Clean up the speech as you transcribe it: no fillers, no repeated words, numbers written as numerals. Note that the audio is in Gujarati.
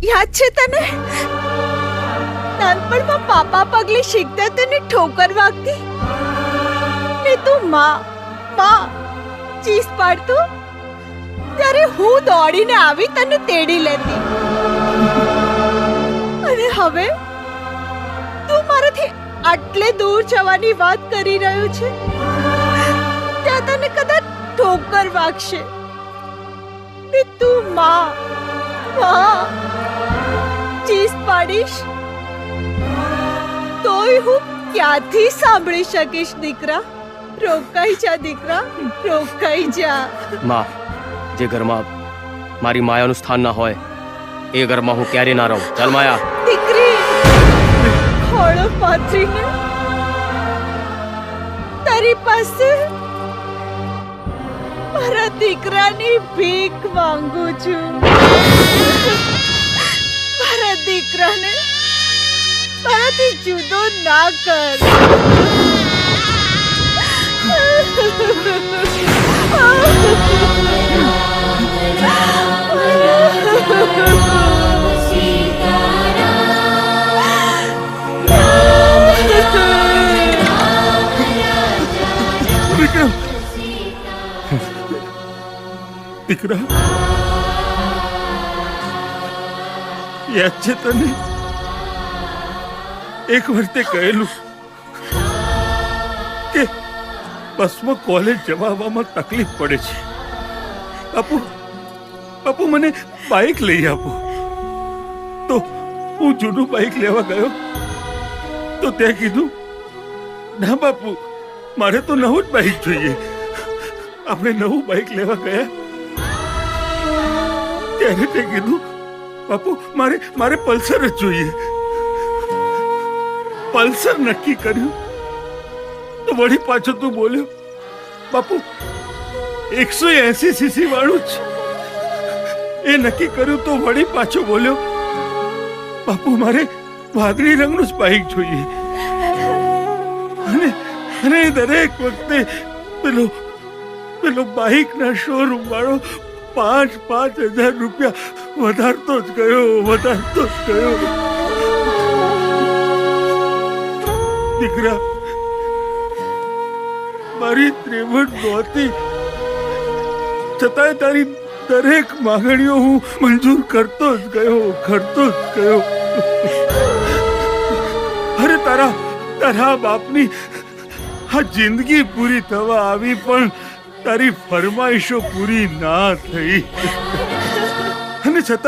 યાદ છે તને? નાનપણમાં પાપા પગલે શીખતા તને ઠોકર વાગતી ને તું માં ચીસ પાડતું ત્યારે હું દોડીને આવી તને તેડી લેતી. અને હવે તું મારાથી આટલે દૂર જવાની વાત કરી રહ્યો છે ત્યાં તને કદાચ ઠોકર વાગશે ને તું માં ચીસ પાડીશ તોય હું ક્યાંથી સાંભળી શકીશ દીકરા? રોકાઈ જા દીકરા, રોકાઈ જા. માં, જે ઘરમાં મારી માયાનું સ્થાન ના હોય એ ઘરમાં હું ક્યારે ના રહું. ચાલ માયા. દીકરી ખોળો પાથરીને તારી પાસે મારા દીકરાની ભીખ માંગુ છું. મારા દીકરાને મારાથી જુદો ના કર. દીકરા, યાદ છે તને એક વખતે કહેલું કે બસમાં કોલેજ જવામાં તકલીફ પડે છે. બાપુ મને બાઇક લઈ આપો. તો હું જૂનું બાઇક લેવા ગયો તો તે કીધું, ના બાપુ, મારે તો નવું જ બાઇક જોઈએ. આપણે નવું બાઇક લેવા ગયા ત્યારે તે કીધું, બાપુ મારે પલ્સર જ જોઈએ. પલ્સર નક્કી કર્યું તો વળી પાછો તું બોલ્યો, બાપુ 180 સીસી વાળું જ. એ નક્કી કર્યું તો વળી પાછો બોલ્યો, બાપુ મારે વાદળી રંગનું જ બાઇક જોઈએ. અને દરેક વખતે પેલો બાઇકના શોરૂમ વાળો 5,000 રૂપિયા વધારતો જ ગયો. દીકરા, મારી ત્રેવડ નહોતી છતાંય તારી દરેક માંગણીઓ હું મંજૂર કરતો જ ગયો. અરે તારા બાપની આ જિંદગી પૂરી થવા આવી પણ તારી ફરમાઈશો પૂરી ના થઈ અને છતાં